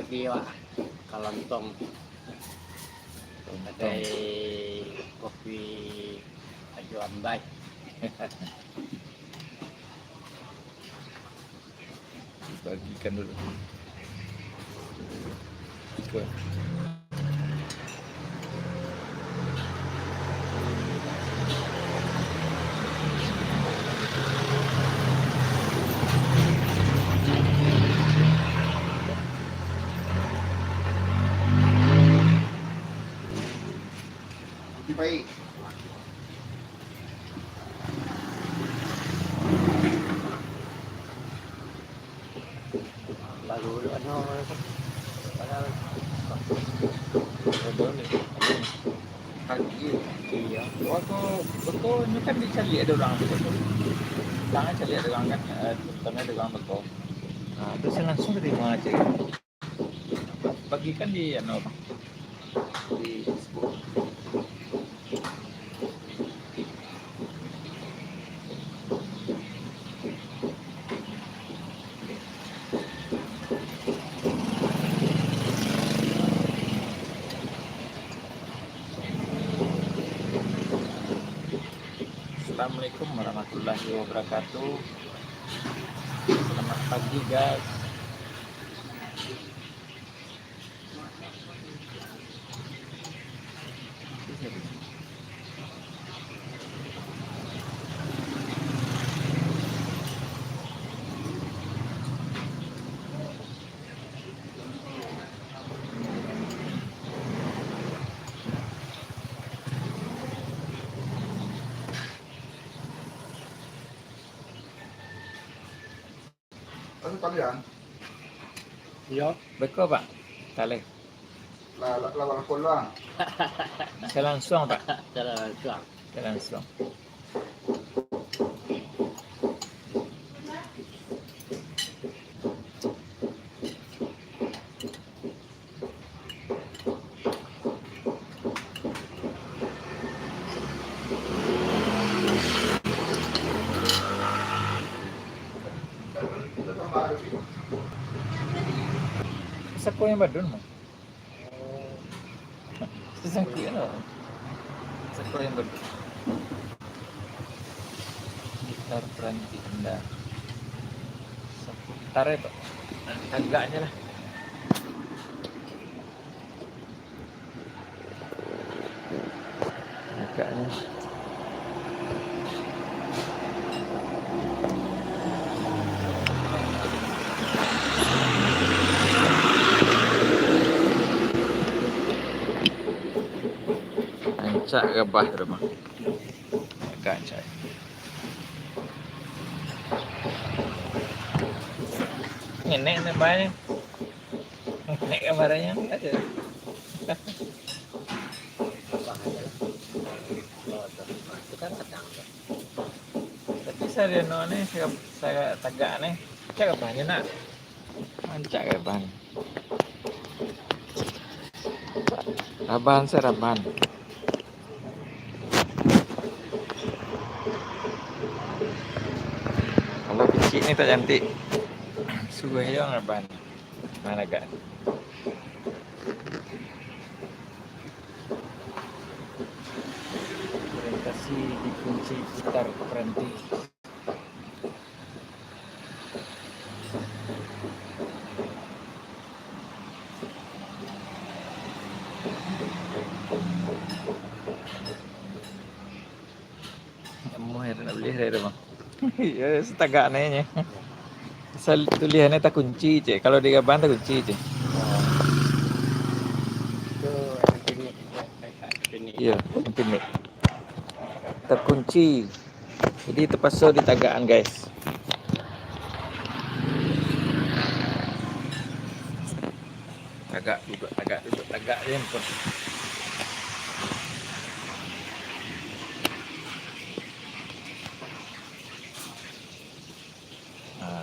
pagi Pak. Kalontong ada kopi Aju Ambai. Bagikan dulu. Ikut. Baik. Lalu ano padahal Pagi. iya. Waktu betul ini kan dicari ada orang betul. Jangan cari ada orang kan, karena ada orang betul. Nah, terus saya langsung terima aja. Bagikan di di Facebook. Assalamualaikum warahmatullahi wabarakatuh. Selamat pagi guys. Ano kalian? Iya. Beko Pak. Tale. Lawan ko lang. Saya langsung Pak. Cara langsung. Saya langsung. Sa ko yung ba dun mo? Sa ko yun o. Sa ko yung ba dun? Gitar Pranti Anda. Gitar itu. Agaknya lah. Agaknya. Ancak gabah rumah. Agak ancak. Nenek banyak. Nenek kabarnya aja. Tapi saya nih saya tagak nih. Cak banyak nak. Ancak gabah. Raban saya raban. Kalau kecil ini tak cantik. Suruh aja orang raban. Mana kan? Orientasi dikunci gitar Pranti. Kamu heran nak beli hari bang? Ya setagak nanya. Asal tulisannya tak kunci je. Kalau di gaban tak kunci je. Itu ini. Iya, ini terkunci. Jadi terpaksa di tagaan guys. Tagak duduk, tagak dia pun. Nah.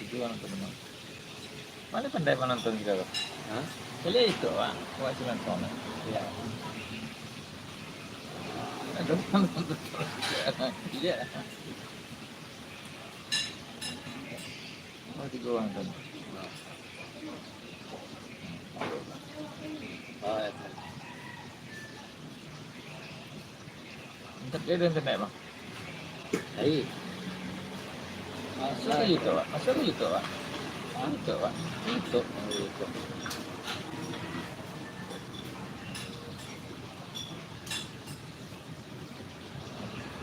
Tidur, juga nonton memang. Mana pandai menonton kita tuh? Hah? Kali itu pak, wajib nonton. Ya. Aduh, nonton. Iya. Oh, tiga orang nonton. Oh, ya. Dia ada internet bang. Baik. Masuk ke YouTube pak, masuk ke YouTube pak. YouTube pak, YouTube. Itu.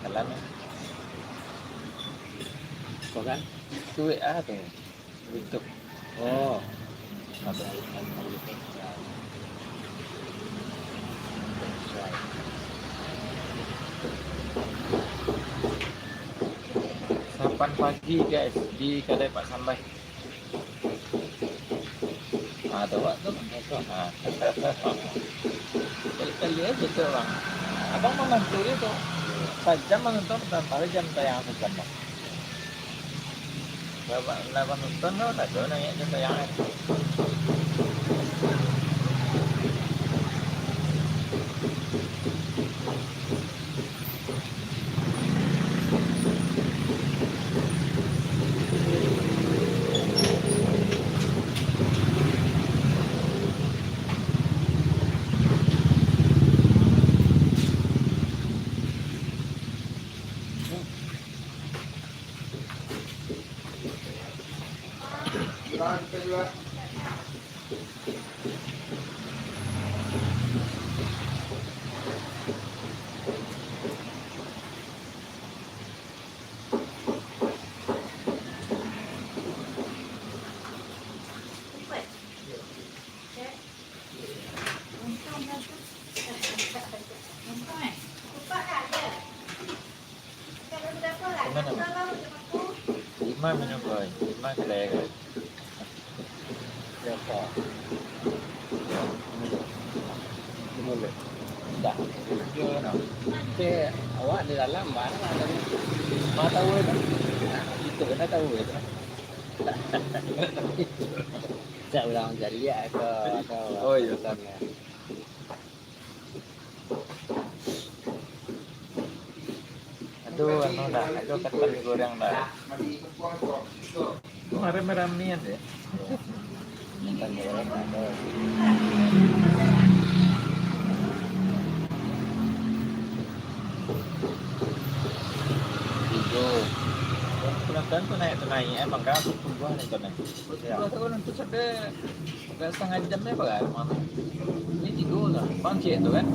Kalam. Kau kan? Itu WA tuh, YouTube. Oh. Apa? Sarapan pagi guys di kedai Pak Sambai. Ada waktu kali aja tuh bang. Abang menonton itu sajam menonton tanpa jam tayang sejam bang. Berapa nonton lo? Tak tahu nanya jam tayangan. Silakan kita juga. Lima minum boy, lima kedai guys. Siapa? Mulut. Tak, dia nak. Tapi awak di dalam mana ada ni? Mana tahu itu? Itu kena tahu itu. Saya ulang jadi ya ke atau Oh, iya. bukannya. Aduh, anu dah, aduh ketan goreng dah. Mandi kepuang kok. Itu. Kemarin meramian deh. Bukan goreng ada. Hijau. Penonton tuh naik, emang kan aku tunggu nontonnya. Dua tahun nonton sampai nggak setengah jam ya pak, mana? Ini tidur lah, panci itu kan?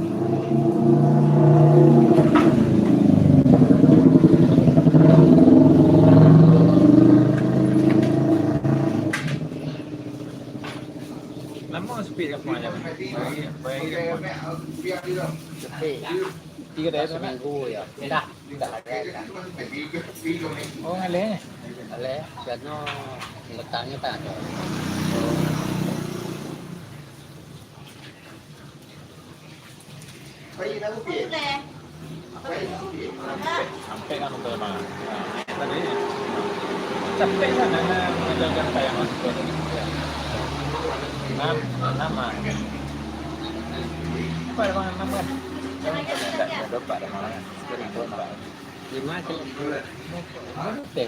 Lama speed kan semuanya. Bayar Biar dia. Tapi tiga dari itu kan? seminggu ya. Dah, dah ada. Oh ngalih. Ale, karena letaknya tak ada. Bayi dah kopi. Bayi dah kopi. Sampai kan untuk mana? Tadi capek sana mengajarkan saya masuk ke nama. Apa yang nama? Jangan dapat ada malah. Seribu malah. 5 kilo. Mana teh?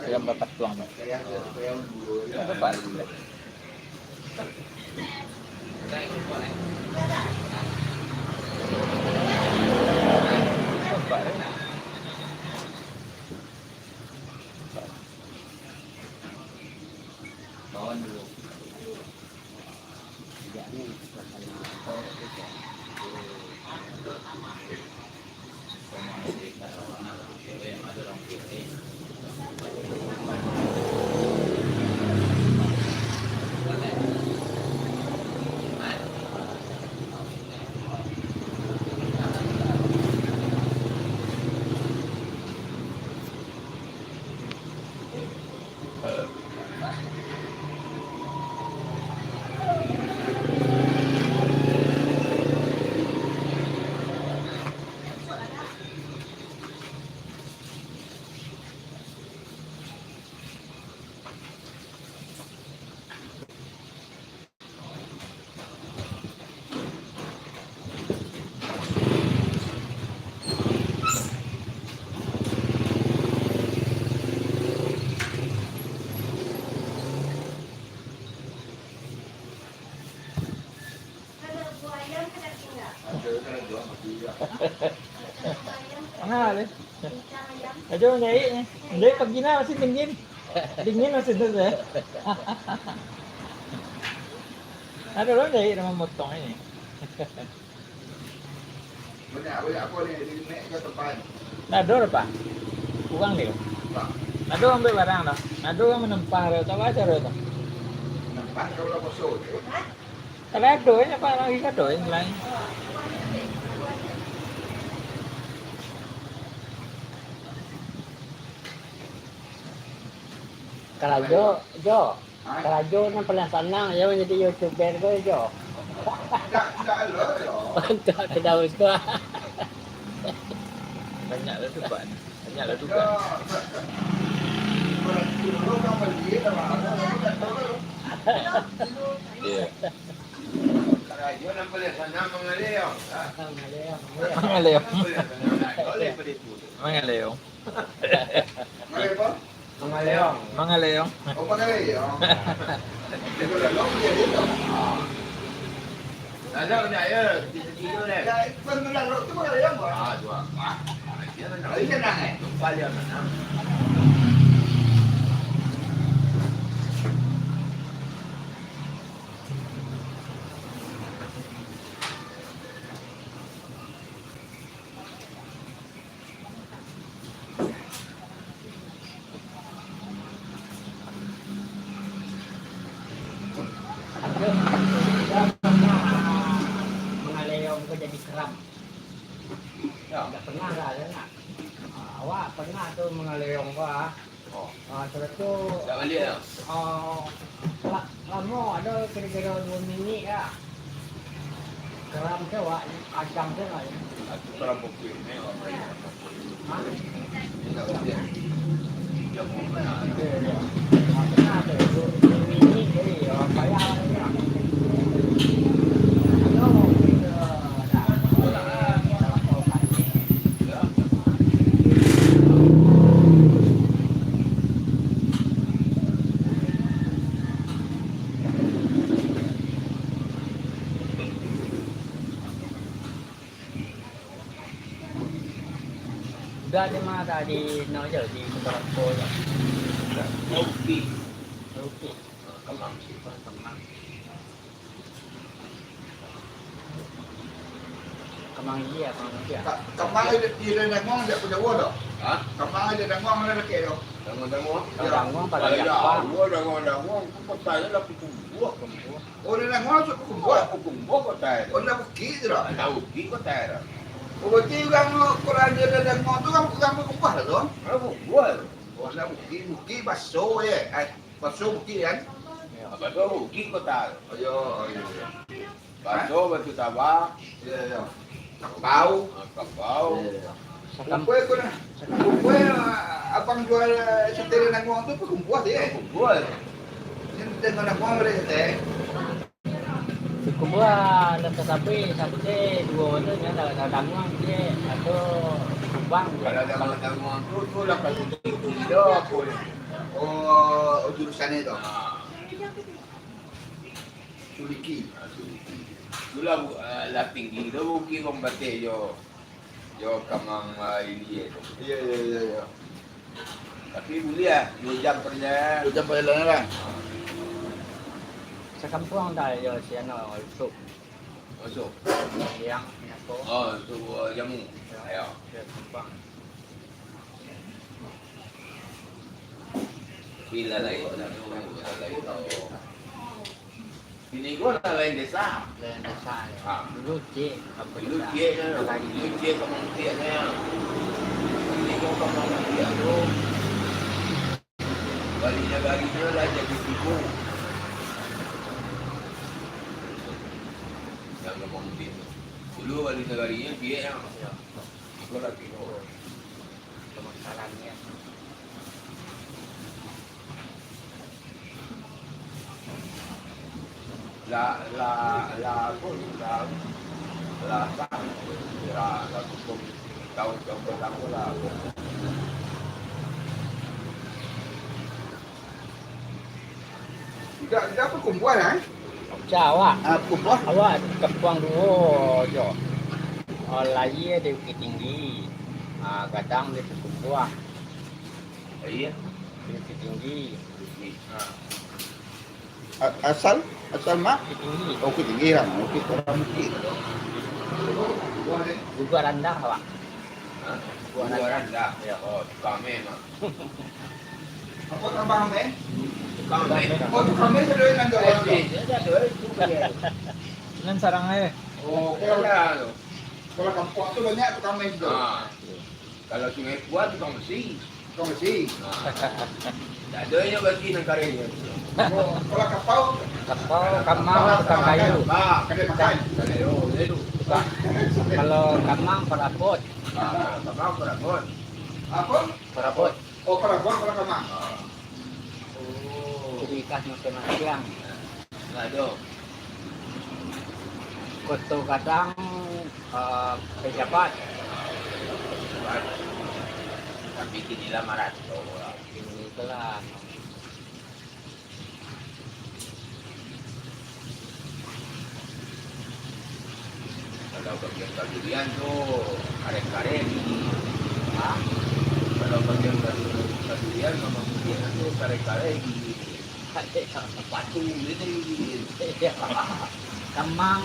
Yang dapat tuang. Dapat. Dapat. Kawan dulu. Tidak ni. Mahal eh. Aja nyai. Nyai pag gina masih dingin. Dingin masih terus eh. Ada orang nyai nama motong ini. Banyak apa ni di naik ke tempat. Nador pak. Kurang nih. Nador ambil barang dah. Nador menempah dia tahu aja dia. Nampak kalau dah kosong. Kalau ada ya pak lagi kado yang lain. Kalau kalau Jo yang paling senang dia menjadi YouTuber tu Jo. Tak ada. Untuk kedai gua. Banyaklah tu pak. Banyaklah tu Ya. pak. Kalau kamu beli dah mana? Iya. Kalau dia nak beli sana mengalir. Mangaleo. Mangaleo. Mengalir apa? Mangaleong. Mangaleo. Oh mengalir. Itu dah lama dia itu. Ada banyak ya, tiga ni. Ya, benar lo tu mengalir apa? Ah, dua. Dia mana? Ini senang eh. Kali mana? Mangaleong kau jadi keram. Ya. Tak pernah dah ada nak. Awak pernah tu mangaleong gua. Oh, Terus tu tak balik dah. lama ada kira-kira 2 minit lah. Keram tu awak ajang tu lah. Aku kalau pukul ni orang lain. Ha? Dia tak boleh. Dia pun mana? Pernah tu 2 minit jadi payah lah. Udah di mana di Nojo di Kuala ya. Okey. Okey. Kemang sifat kemang. Kemang dia, kemang dia. Kemang dia dah ngomong dia punya wadah. Ha? Kemang dia dah ngomong ada ke tu. Tengok-tengok. Tanggung pada Kalau dah apa? gua dah ngomong, aku tanya lah pukul buah kamu. Oh dia dah ngomong tu buat. Pukul buah kau tanya. Oh dah bukit tu dah. Tahu ki kau tanya. Oh berarti orang Quran dia dah ngomong tu kan kumpah lah tu. Aku buat. Oh dah bukit baso ye. Baso bukit kan. Apa tu ki kau tanya. Ayo. Baso batu tabak, Ya ya. Bau. kapau. Kumpul kau nak. Kumpul abang jual setel nak ngomong tu kumpul dia. Aku buat. Ini dengan nak ngomong dia teh. Kumpulan dan tetapi sampai 2 tu nya dah dangang dia atau kubang Kalau dia. dah tengok tu lah kasi dia pun. Oh jurusan itu. Ah, Suliki. itulah lah tinggi tu buki kombatik yo kamang ini tu. Ya ya ya ya. Tapi boleh lah 2 jam perjalanan. Sudah perjalanan lah. Sekampung dah yo siano sup Masuk. yang aku. Oh, tu jamu. Ayo. Sekampung. Bila lagi tu lagi tu. Ini gua nak lain desa. Lain desa ni. Ha. Dulu cik apa Dulu dia kan, dulu dia kamang dia ni. Ini gua kamang dia tu. Balinya balinya lah jadi tipu. Yang kamang dia tu. Dulu balinya balinya dia yang. Aku lagi tu. Pemakarannya. La pun la cukup tahun pertama lah. Tidak apa kumpul eh? Jawa. Kumpul. Awak kepuang dulu jo. Olahnya di Bukit Tinggi, kadang di Tukumbuah, Iya. di Bukit Tinggi, Asal mah? Bukit Tinggi, Oh, ketinggian. Bukit orang bukit. juga rendah pak. Hah? Gua Gua randa. randa. Ya. Oh, kami mah. Apa trabaho mo Kami. Oh, kami sa doon ng gawa. Nan sarang eh. Oh, Kaya ano? kalau kampung itu banyak tukang main juga. Ah. Kalau sungai kuat tukang besi. Tukang besi. Tak ada yang bagi ng karirnya. Oh, kalau kapau, Kapau, kamang, tukang kayu. kada makan. Kalero, lelo. Kalau kamang perabot, Kamang perabot. Apa? perabot. Oh, perabot kalau kamang. Ciri khas masing-masing. Tak ada. Koto kadang pejabat, Tapi kinilah marat. ini itulah. Kalau bagian kajulian tuh karet-karet. Ah, Kalau bagian kajulian memang dia tuh karet-karet. Batu ini. Kamang,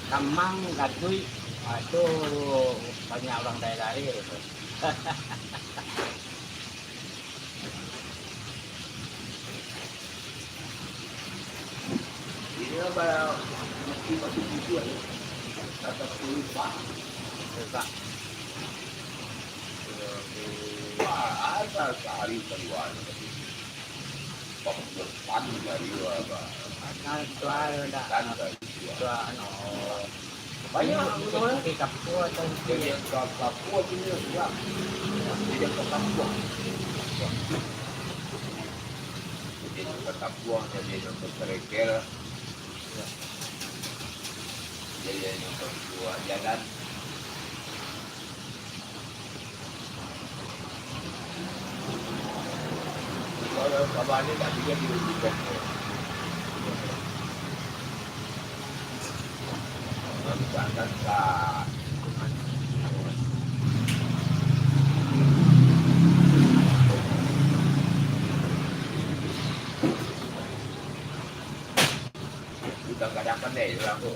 kamang, gadui, itu banyak orang daerah itu. Ini apa? Masih tujuan. Kata lupa. Juga. Wah, ada sehari keluar. Pembuatan dari apa? Nah, itu ada. Kan dari Itu ano. Banyak orang. Di Kapua atau Jadi yang ke Papua ini juga. Jadi yang ke Papua. Jadi yang ke Papua, jadi yang ke Kerekel. Jadi yang ke Papua jalan. Kalau kabarnya tak bisa dirugikan. Misalkan Kak kita kadang pandai orang tu.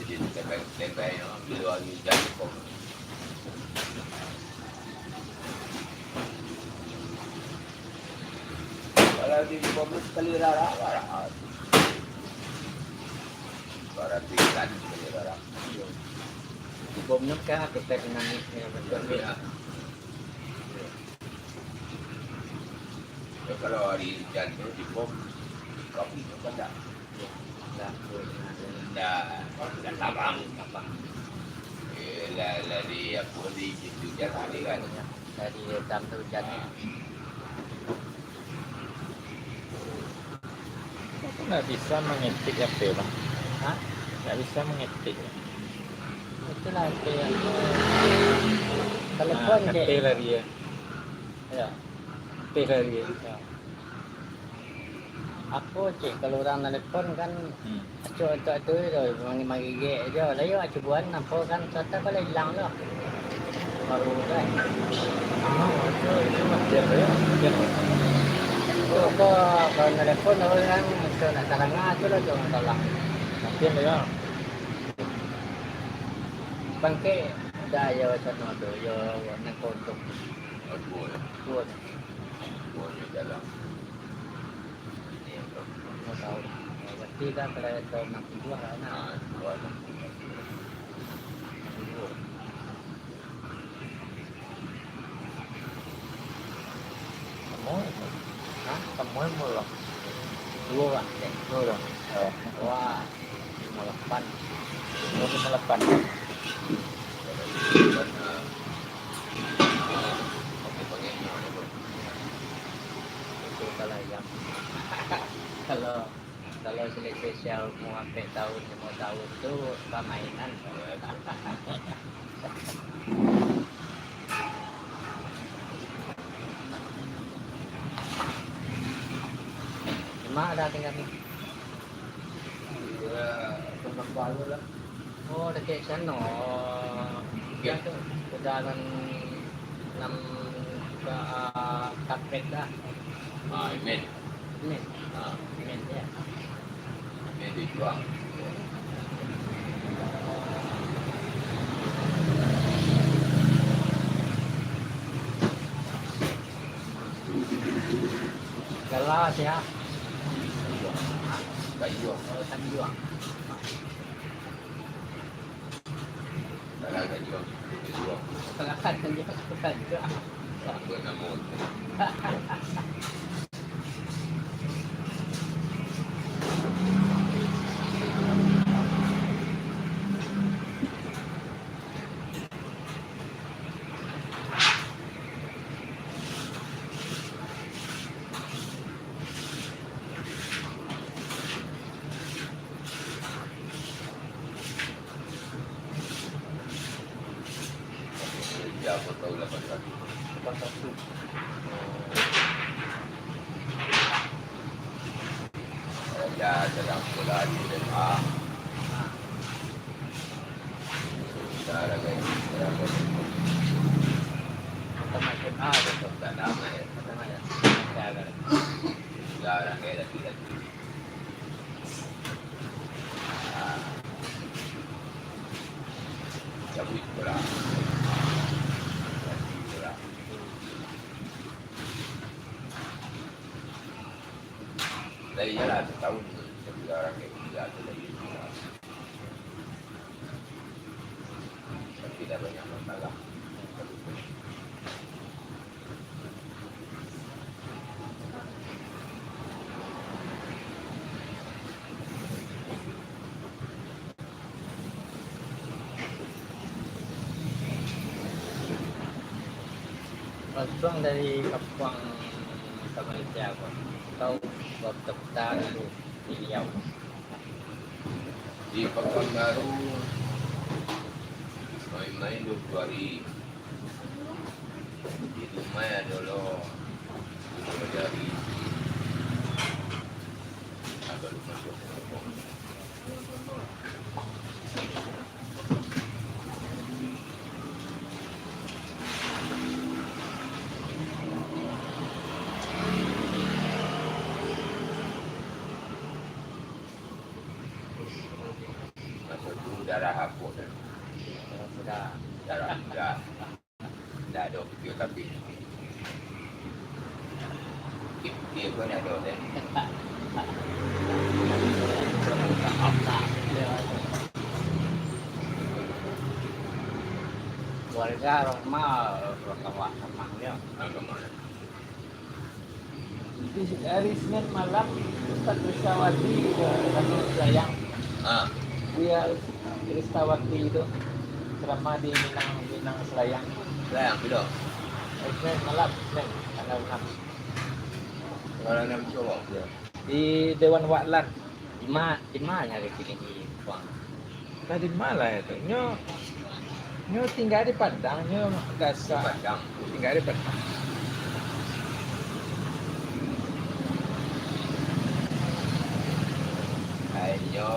Jadi tempat yang di luar ni jadi kok. Kalau di bawah sekali rara. Berarti kan sekali rara. bom ka kita dengan betul. Ya, kalau hari hujan tu di bom kopi tu kan dah. Dah, Dah tabang. Lah di apa di hujan hari kan. dari jam hujan. Aku nggak bisa mengetik ya Bang. Hah? Nggak bisa mengetik. Itulah itu yang telepon ketik je. lah dia. Ya. Ketik lah dia. Ya. Aku cik kalau orang telepon kan acuk tu rồi magi je lấy acuan nampak kan kata kalau hilang lah. Baru kan. Itu mah dia ya. Kalau telepon orang so nak taranga tu lah jangan salah. Dia ya. Bangke dah yo sana tu yo nak untuk Aku buat ni dalam. mau tahu. Berarti kan kalau itu nak dua lah nak. Buat Hah? Semua mulak. Dua lah. Dua lah. Wah. 58. 28. Itu kalau yang kalau spesial mau sampai tahun 5 tahun tu permainan. Cuma ada tinggal ni. Tentang baru lah. Oh, dekat sana. Ya tu, jalan 6 ke Kapet dah. Imen. Ini. Ini dia. Imen dijual. Galah dia. Kayu. Kalau tak jual. Dalam kayu. Dijual. Kalau kan dia suka juga. Apa nama? Dia apa tahu 8 kaki. Pasal tu. Ya dalam sekolah di SMA. Kita lagi. Teman SMA tu. Tak nama ya. Teman ya. Jaga. Jarang kayak lagi. Cabut bola. Bola. Dari jalan setahun tapi orang kayak gila tu lagi. Tapi dah banyak masalah. Pasang dari Kampung ke Malaysia pun. Tahu bertepatan tu di Riau. Di Pekanbaru main-main 2 hari. Di rumah dulu 2 hari. Baru masuk kampung. Masuk tu darah hapus. Sudah Darah dah ada video tapi dia pun ada deh. keluarga normal bawa temannya. Agama. Di hari Senin malam Ustaz Rizawati ke Tanjung Sayang. Dia Rizawati itu ceramah di Minang Selayang. Sayang bila? Hari Senin malam, Senin tanggal 6 Kalau nak mencoba dia. di Dewan Waklan. Di mana di sini di Kuang? Tadi malah itu. Nyo tinggal di Padang, nyo dasar Padang. tinggal di Padang. Ayo.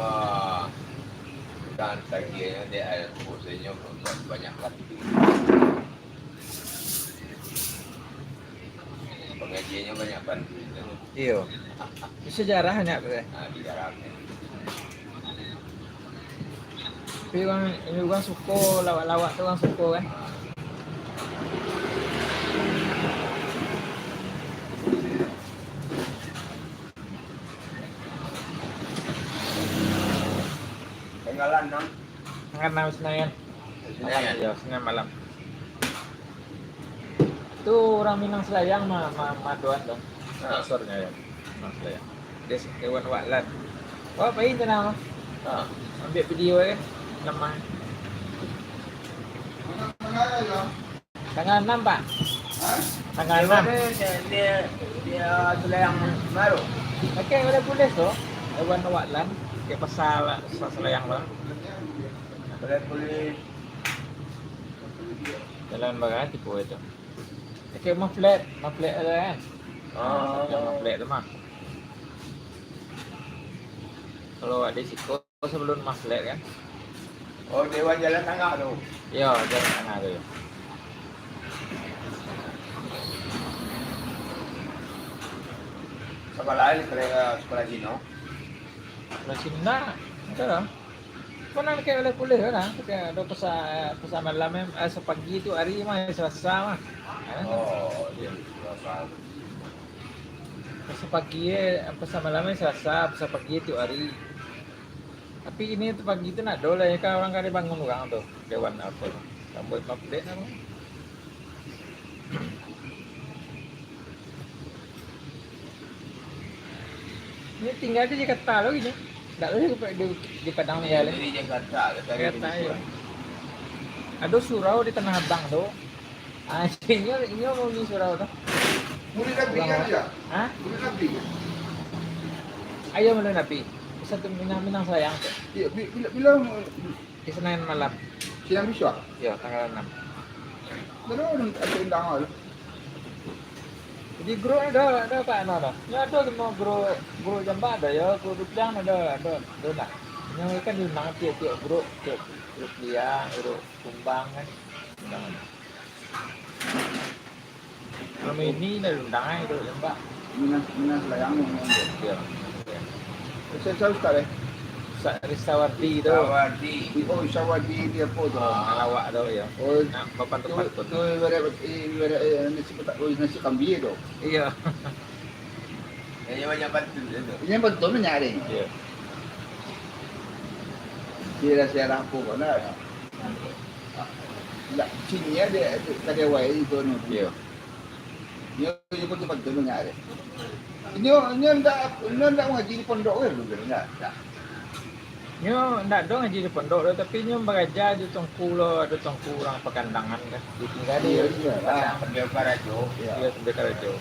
Dan tagihannya dia ada posenya buat banyak lagi. Pengajiannya banyak bantu. Iya. Sejarahnya apa? Di dalamnya. Tapi orang suka lawak-lawak tu orang suka kan. Tenggalan nang. Tanggal 6 Senin. Senayan. Ya, Senin malam. Itu orang Minang Selayang doan dong. Sponsornya ya. Minang Selayang. Dia Dewan Waklan. Oh, apa ini nama? Ambil video ya. Nama. Mengalir lah. Tanggal 6, Pak. Hah? Tanggal 6. Dia Selayang baru. Okey, boleh tulis tu. Dewan Waklan. Kayak pasal Selayang bang. Boleh. Jalan barat tipu itu. Okey, mah flat ada kan? Yang mah flat tu mah. Kalau ada sikut sebelum Maslet kan. Oh, Dewan Jalan Tengah tu. Iya, jalan tengah tu. Ya. Sekolah lain, sekolah Cina. Kalau Cina, itu lah. Mana kayak oleh kuliah kan? Kayak ada pesan malam sepagi itu hari mah Selasa mah. Oh, dia berapa? Sepagi pesan malamnya Selasa, pesan pagi itu hari. Tapi ini tuh pagi itu nak dole ya kan orang kali bangun orang tuh dewan apa tuh. Sambut update apa? Ini tinggal di Jakarta loh ini. Tak tahu di Padang ni ya le. Dari Jakarta ke dari Jakarta ya. Ada surau di Tanah Abang tuh. Ah, ini mau ni surau tuh. Muli Nabi kan aja. Hah? Muli Nabi. Ayo mula Nabi. Satu minang sayang tuh. Iya, bila Di Senin malam. siang bisa. Ya, tanggal 6. Terus ada undangan. Di grup ada apa ada? Ya ada semua grup jamba ada ya, grup Liang ada lah. Yang kan diundang tiap grup Liang, grup Kumbang kan. Undangan. Kalau ini ada undangan itu jamba. Minas layang yang Ya. saya sekali. Ristawardi itu. Sawardi. Oh, Sawadi dia apa tu? Lawak tu ya. Oh, Nah, papan tempat tu tu. nasi kambing tu. Iya. Yang banyak bantu tu. Yang betul ni nyari. Iya. Dia saya apa kena. Tak, sini ada tadi awal itu ni. Iya. Dia betul nyari. Ini ndak ngaji di pondok kan dulu enggak. Nyo ndak dong ngaji di pondok lo, tapi nyo belajar di tongku lo, ada tongku orang pekandangan kan. Ditinggal dia. lah. Dia Karajo. Dia sampai Karajo.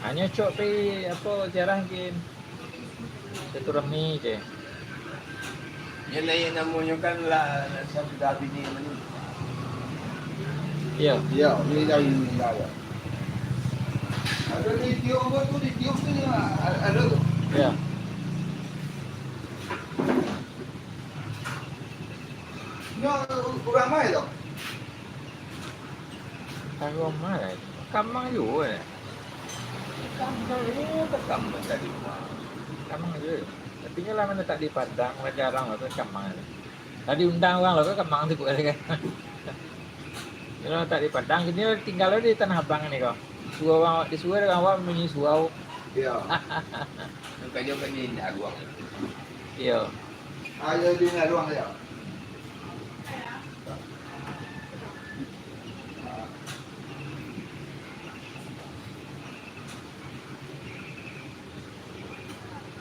Hanya cok pe apa jarang kin. Satu remi je. Yan na yun namanya kan lah sa Gabi ni Manu. Iya. Ya, ini dah ini dah. Ada di Tio tu di Tio tu ada tu. Iya. Ni kurang mai tu. Tahu mana? Kamang juga. Kamang ni kamang tadi. Kamang juga. Tapi ni lah mana tak di Padang, jarang lah tu kamang. Tadi undang orang lah tu kamang tu buat kan. Kalau tak di Padang, ini tinggal di Tanah Abang ni kau. Suau di suau dengan awak menyi suau. Ya. Kaya kan ni aguang. Iya. Ada di ruang dia.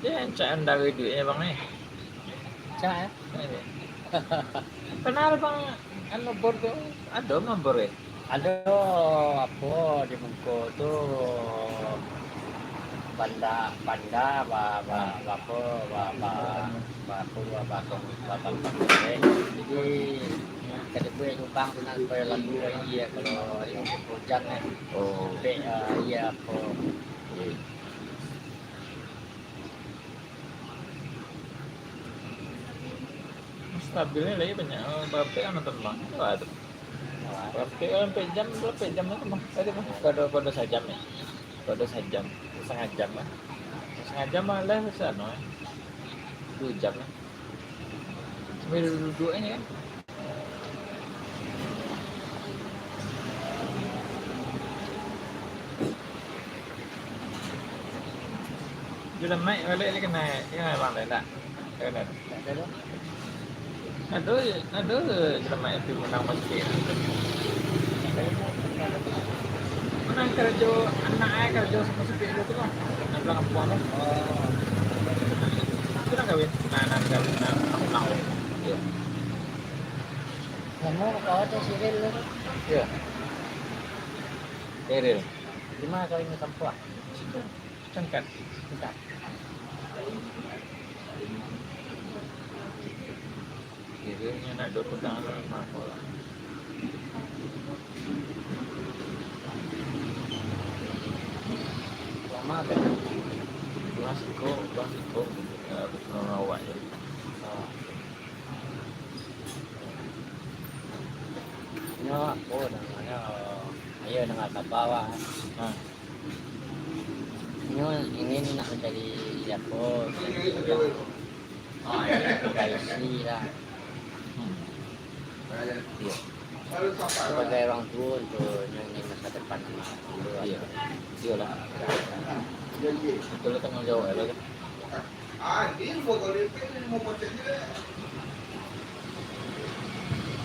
Dia cak anda duitnya bang ni. Cak ya. Kenal bang, anu bor tu ada nombor eh. Ada apa di buku tu banda jadi kada boleh tumpang dengan pada lagu iya kalau yang hujan kan Oh, iya apa stabilnya lagi banyak. Berapa kan nonton bang? Ada. Berapa jam itu bang? Tadi bang? Pada sejam ya? Pada sejam, setengah jam lah. Setengah jam malah sana. 2 jam lah. Sambil duduk aja kan? Sudah naik balik lagi naik. Ini bang tak? Kena. Ada sudah naik tu menang masjid. Menang kerja anak kerja sama sepi itu tu kan. Nak bilang puan tu. Itu nak kahwin. Nak kahwin. Nak. Ya. kamu kau tu Cyril tu Ya. Eril. di mana kau ini tempat Cangkat. tidak Erilnya nak 2 pedang lah. lama kan Basiko. Awak je. No, ako namanya ayo na kabawa. Ah. Ini nak menjadi apa? Gaisi lah. Iya. Sebagai orang tua untuk yang masa depan anak dulu. Iya. Iyalah. Betul tanggung jawab ya kan. Ini botol ini mau potongnya.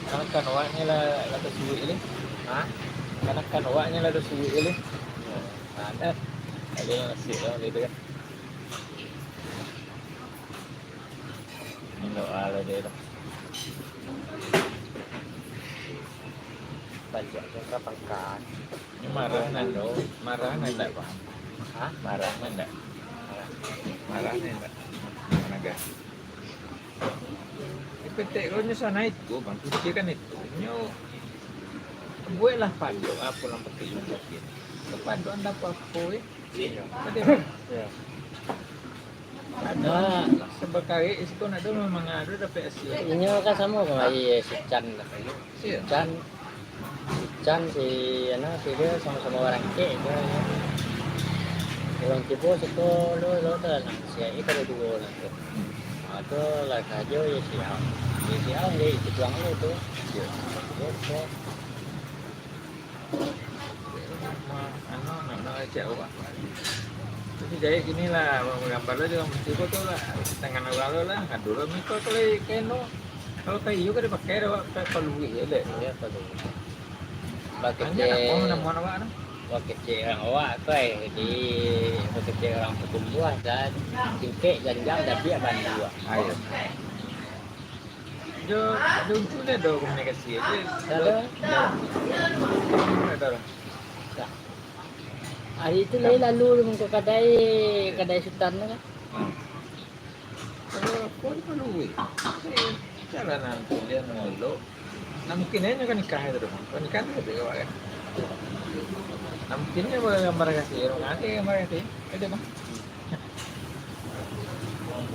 Kan awaknya lah tersuwi ini. Hah? Kan awaknya lah tersuwi ini. Ada yang nasi lah gitu kan. Ini doa lah dia tu. Banyak juga pangkat. Ini marah nak paham. Hah? Marah nak. Mana gak? PT ko nyo sana itu, bang, kasi kan itu, nyo, buatlah pado, apa lang pati yung sakit. Kapado anda pa po eh. Pwede ba? Ya. Ada, sebagay, isip ko na doon mga ano, dapat asya. Ini kan sama sama si Chan lah. Siya. Chan si dia sama-sama orang ke itu. Orang Cibo itu lo dah nak siapa itu ada dua lah tu. Itu lah kajo ya siapa. Ya siapa ni itu tuang lo tu. Siapa. Ano, nak jawab. Jadi jadi gini lah, gambar lo juga mesti ko to lah, tangan awal lah, dulu mikro kalau keno, kalau kayu kan dipakai ada paluwi ya le. Ya betul. Bagi Hanya nak mau nama ano? kecil orang awak tu di kecil orang pertumbuhan dan tingkek janjang dah biar bandu. Ayo. Jo, itu ni ada komunikasi aja. Ada. Hari itu lalu ke kedai sultan kan. Kalau kau di paluwi, jalanan dia ngelo. Nah mungkin kan nikah itu dong. Kan nikah itu juga kan. Nah mungkinnya boleh gambar kasih orang nanti gambar kasih, ada bang.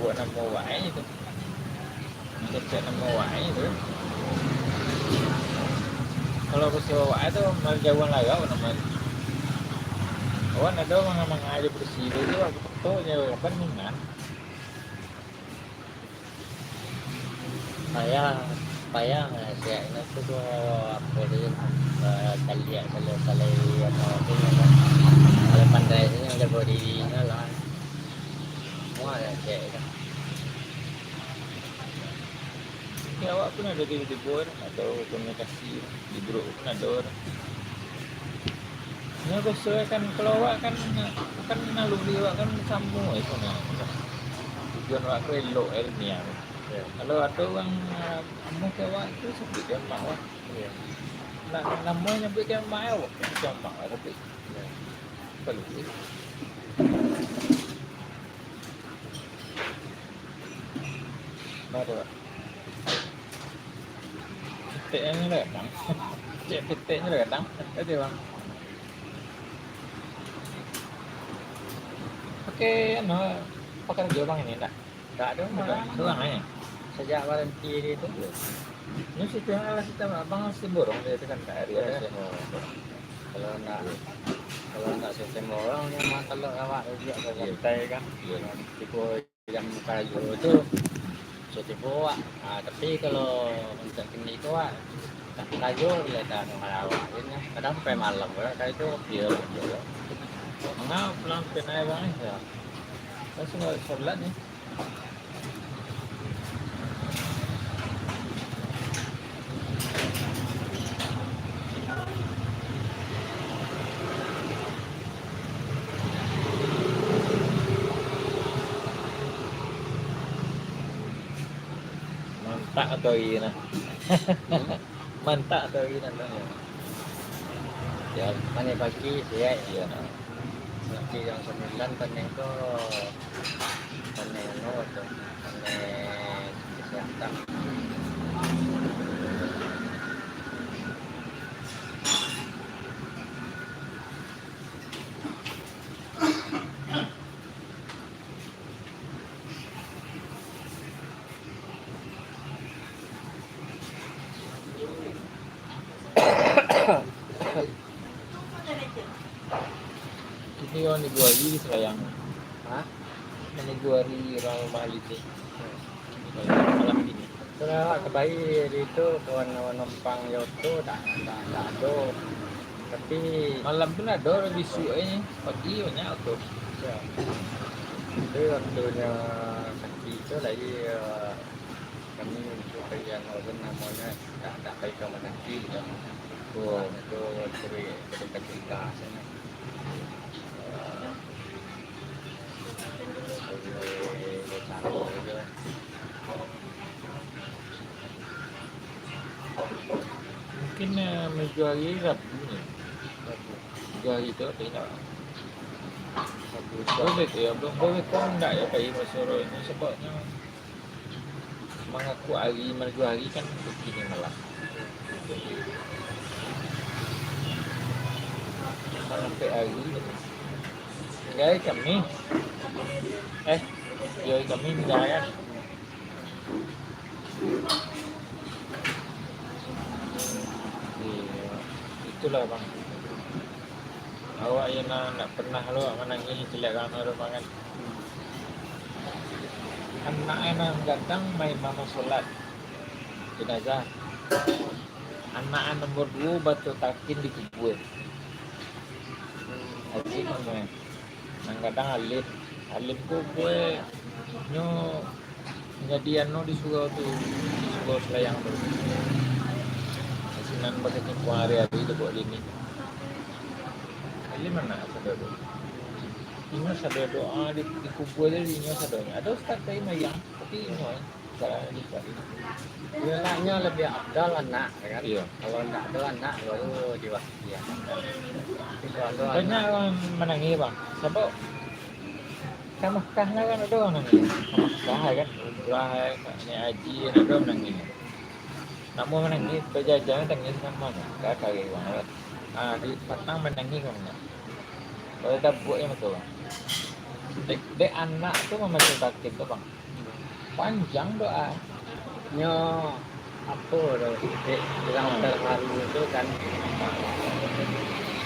Buat nama wae itu, cek nama wae itu. Kalau peristiwa wae itu jauhan laga nama. Awan ada mga aja bersih itu aku tahu nyawa kan mingan. Saya saya ingat tu apa dia kalian kalau apa tu kalau pandai ni yang jaga dirinya lah. Semua ada cek kan. Ya awak pun ada di board atau komunikasi di grup pun ada orang. Ini sesuai kan kalau awak kan naluri awak kan sambung itu nah. Tujuan awak tu elok ni. Kalau ada orang amu ke awak itu sebut dia mak awak. Nah, namanya nyebut dia mak awak, dia mak awak tapi perlu. Baru. PT-nya lah kan. PT-nya lah kan. Ada bang. Oke, no, pekerja bang ini enggak? Tak ada malah. Doang aja. Sejak berhenti dia tu. Ini situ yang alas kita abang mesti borong dia tekan dari atas. Kalau nak sistem orang yang mata lo awak juga santai kan. Tipu jam kayu tu. So tipu awak. Tapi kalau untuk kini itu awak tak kayu dia tak awak ini. Kadang sampai malam kayak itu dia. Enggak pulang penai bang ya. Saya semua sholat nih. Mantak atau ini? Mantak atau ini namanya? Ya, mana pagi saya Iya. nanti yang 9 panen itu panen tu panen kesehatan. orang diguari sayang. Hah? Meniguari orang mahal itu. Malam ini. Sudah kebayi itu kawan numpang yoto tak ada. Tapi Malam pun ada orang bisu ini. Pagi banyak tuh. ya, itu waktunya kaki itu lagi kami untuk yang apa namanya tak baik ke mana ya. Oh. Itu dari ketika sana. Mungkin menjual Rabu ni. Jual itu tidak. Boleh tu ya, boleh kau enggak ya kayak Masoro ini sebabnya mengaku hari menuju hari kan begini malam. Sampai hari Gaya kami Gaya kami gaya itulah bang. Awak yang nak pernah lo menangis jelek kan orang banget. Anak yang datang main mama solat jenazah. Anak nomor 2 batu takin di kubur. Haji kan kadang alim ko gue nyo jadi ano disuruh selayang tu. Asinan bakit yung hari-hari itu buat ini. Alim mana sadar tu. Inyo sadar doa di kubur dia inyo sadarnya. Ada ustaz kayak mayang tapi inyo salah di kali. Anaknya lebih abdal anak kan. Iya. Kalau enggak ada anak baru diwasiatkan. Tapi kalau ada Banyak anak, orang menangis bang. Sebab kan Mekahnya kan ada orang nangis. Mekah kan, umrah ni haji ada orang menangis. Namun menangis berjajan tangis sama kan. Gak kaya banget. Di Patang menangis kan. Kalau dah buat yang betul bang. Dek anak tu memang sakit tu bang. Panjang doa. nyo apa dah yang terharu itu kan.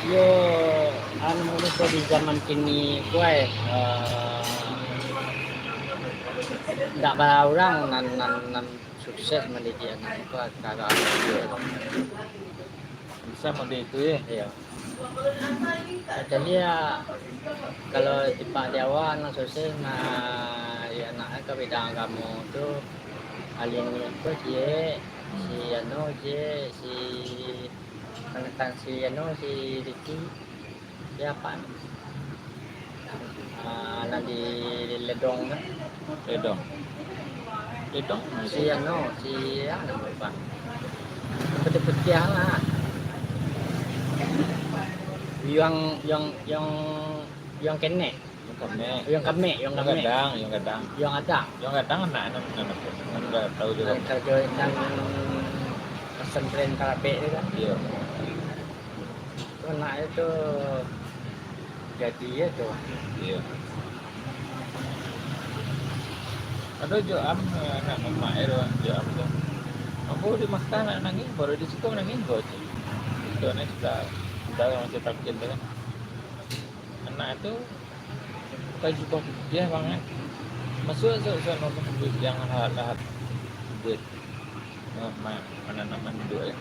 Yo anu manusia di zaman kini kuai ndak banyak orang nan sukses mendidik anak itu kagak ada. Bisa model itu ya. Iya. Jadi ya kalau di Pak Jawa anak sukses nah ya anaknya ke bidang kamu tuh alin itu si Ano si tentang si Ano si Ricky siapa nanti ledong kan Ledong. si Ano si lupa putih-putih lah yang kene Yang kami. yang Yang kami kadang. yang ada Yang kadang anak udah tahu juga. kerja yang pesantren karape itu kan Iya. anak itu jadi ya tuh Iya. Ada Joam anak mama Erwan Joam tuh. Aku di Makkah anak nangis baru di situ nangis bocil. Itu anak sudah masih takut kan. Anak itu bukan juga dia banget. Masuk nomor duit yang lahat duit. Mana nama duit ya?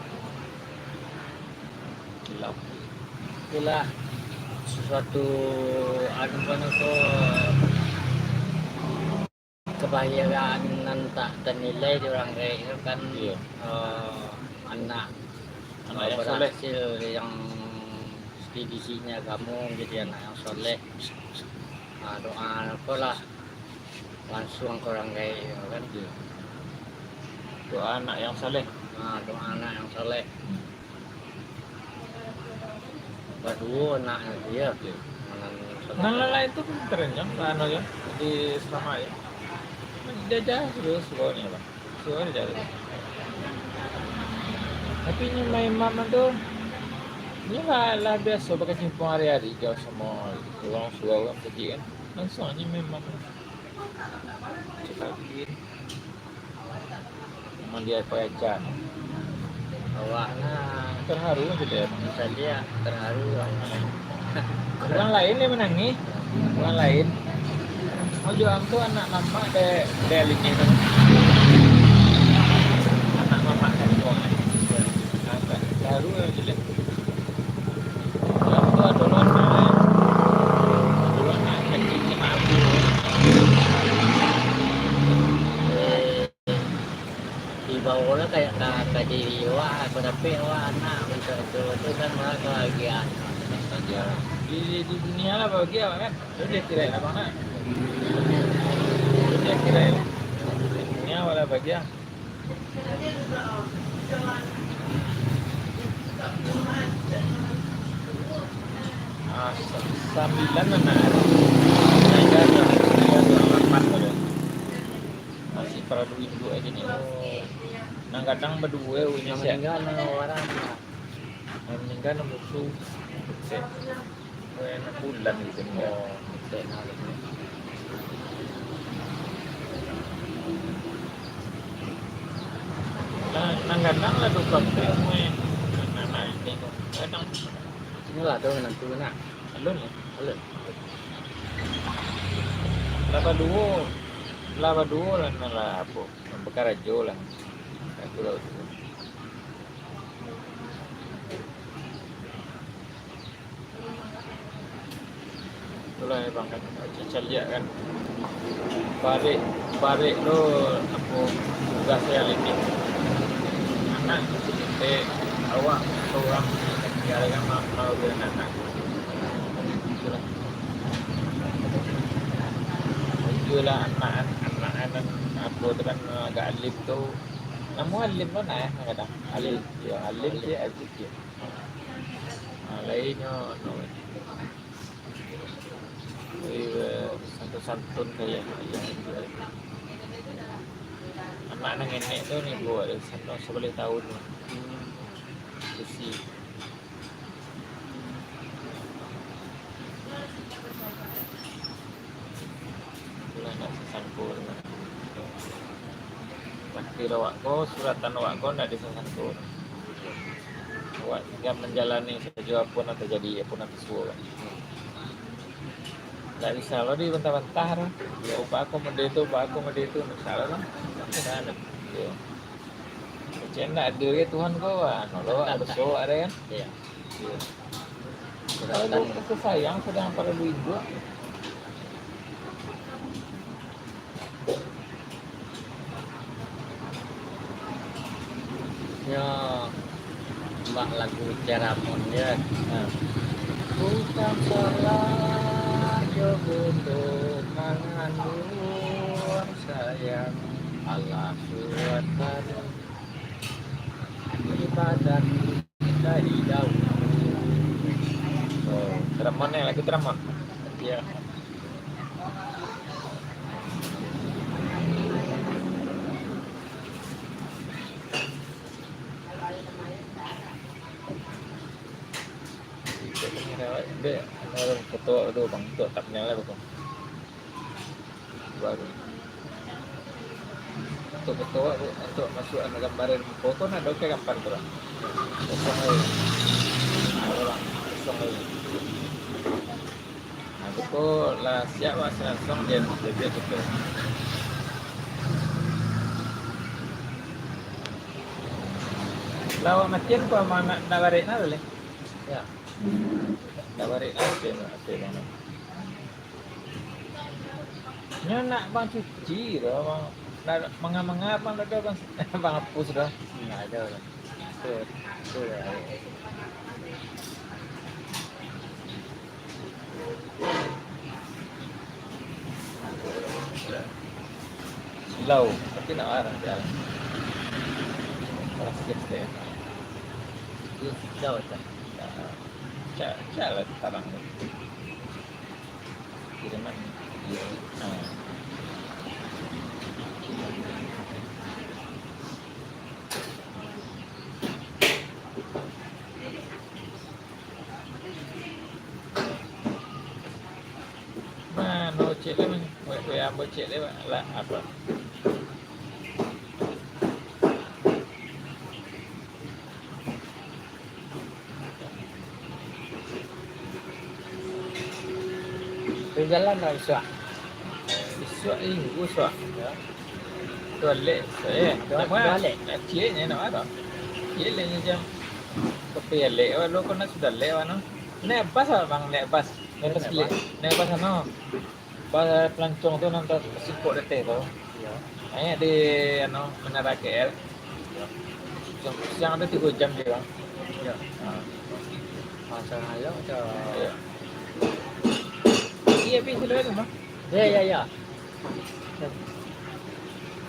Gelap. itulah sesuatu anu itu kebahagiaan nan tak ternilai di orang kayak itu kan Iya. anak Anak yang soleh. berhasil yang dididikannya kamu jadi anak yang soleh. Doa apa lah langsung ke orang kayak gitu kan Iya. Doa anak yang saleh. doa anak yang soleh baru anaknya dia Iya. anak yang soleh. Nalala itu terenyang ano ya di selama ya. Jajah terus sekolahnya bang. Sekolah jajah. Tapi ini main mama tuh ini lah biasa pakai simpung hari-hari jauh sama orang suara orang kecil kan. Langsung aja main mama. Cekakin. Memang dia pakai Bawahnya terharu aja dia. bisa dia terharu Orang lain dia menangi, orang lain. Mau jual tuh anak mama de aliknya itu. Anak mama kan tuangnya. Agak baru aja deh. Jual tuh dulu anak kecil 50. Di bawahnya kayak kakak diri wah tapi wah anak itu kan malah kebahagiaan Aja di dunia lah bahagia kan. Dia kirain apa nak? Dia kirain di dunia wala bahagia. Sambilan anak saya masih para duit dua aja nih. Nah kadang berdua yang punya sih. meninggal orang Yang meninggal nomor su. Sih. 6 bulan gitu nih. Nah kadang lah tuh sampai anak ini kadang ini lah tuh nanti nak alun ya. alun Laba duo lah nala apa Bekarajo lah aku tahu tu. Itulah ya bang kan calia kan balik lo apa tugas saya ini anak awak orang negara kan mau dengan anak itulah itulah anak apa tu kan agak alim tu namun alim tu nah kadang alim dia alim dia lainnya no santun kayak anak nenek tu ni buat sampai 11 tahun usia itulah nak sesangkul takdir awak ko suratan awak ko nak disesangkul awak tinggal menjalani saja apa nak terjadi apa nak semua kan tak bisa lo di bentah-bentah lah ya upah aku mende itu nak salah lah tidak ada ya macam nak ada ya Tuhan kau lo ada so ada kan iya kalau aku sayang sedang pada duit gua ya mbak lagu Ceramon ya bukan salah yo untuk mengandung sayang Allah suatkan ibadat dari jauh Teramon ya lagu Teramon ya Dia orang ketua tu bang ketua tak nyala bang baru untuk ketua untuk masuk anak gambaran foto nak ada ke gambar tu lah kosong lagi orang kosong lagi nah betul lah siap mas langsung dia betul lawan macam apa mana nak balik nak boleh ya nak balik apa mana nya nak bang cuci dah bang nak mengap bang ada bang bang hapus dah nggak ada lah itu silau tapi nak arah jalan kalau sikit deh itu jauh tak jalan tarang kiriman no cek le we ambo cek le lah apa jalan lah Iswa. Iswa uswa. Ya. Tuale saya. Tuale. Cie ni nak ada. Cie le ni jam. Kopi le. Lo kena sudah le ano. Naik bas lah bang, naik bas. Naik bas le. Naik bas ano. Bas pelancong tu nanti sipok dete tu. Ya. Hanya di ano Menara KL. Siang ada 3 jam dia bang. Ya. Ha. Masa lalu ke. Ya. Iya pi sudah ada bang. Ya.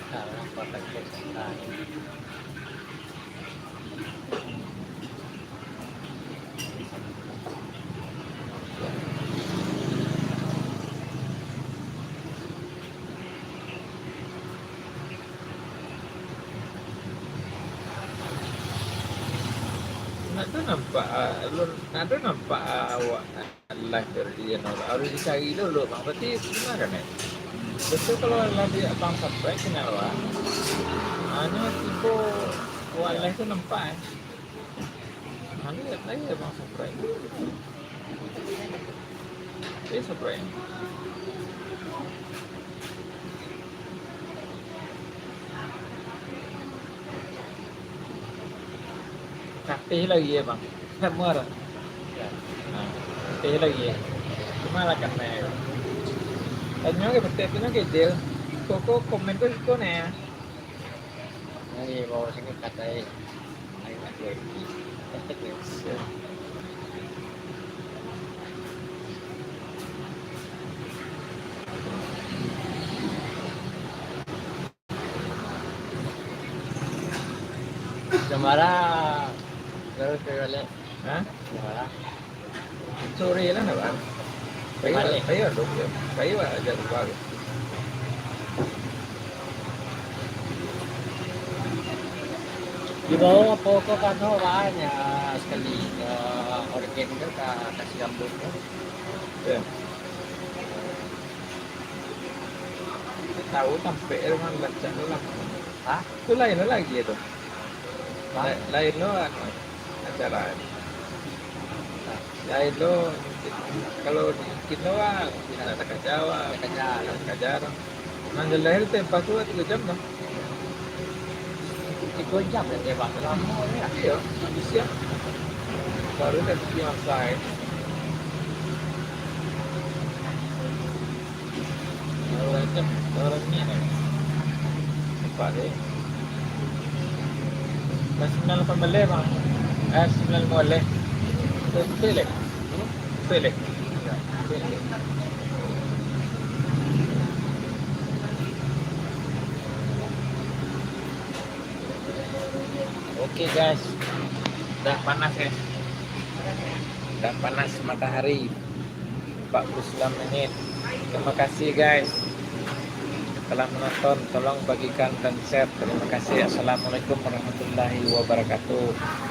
Kalau kotak kesana. Ada nampak awak live dari dia harus dicari dulu bang. Berarti benar kan ya? Betul kalau lagi abang subscribe kenapa? Hanya tipe awak live tu nampak. Hanya lagi abang subscribe. Dia subscribe. Kapih lagi ya bang. Tak murah. Ya. Kapih lagi ya. Cuma lah kan ya. Tanya ke betul punya ke deal. Koko komen tu kau ni. Ini bawa sini katai. Ayo lagi. Jemara terus balik. Hah? Jemara. Sore lah nak bang. Balik. Bayar dong ya. Bayar aja baru. Di bawah pokok kan banyak sekali organ itu kasih rambut tu. Ya. Tahu sampai rumah baca lah. Hah? Itu lain lagi itu. Lain lo acara. Lain lo kalau kita ada Jawa, kajar. Nandel lahir tempat tu 3 jam dah. 3 jam dah tebak lama ni. Iya, bisa. Baru dah pergi outside. Orang ni ni. Apa ni? Masih 9 boleh bang. 9 boleh. Pilih. Pilih. Oke guys, dah panas ya. Dah panas matahari. 49 menit. Terima kasih guys telah menonton. Tolong bagikan dan share. Terima kasih. Assalamualaikum warahmatullahi wabarakatuh.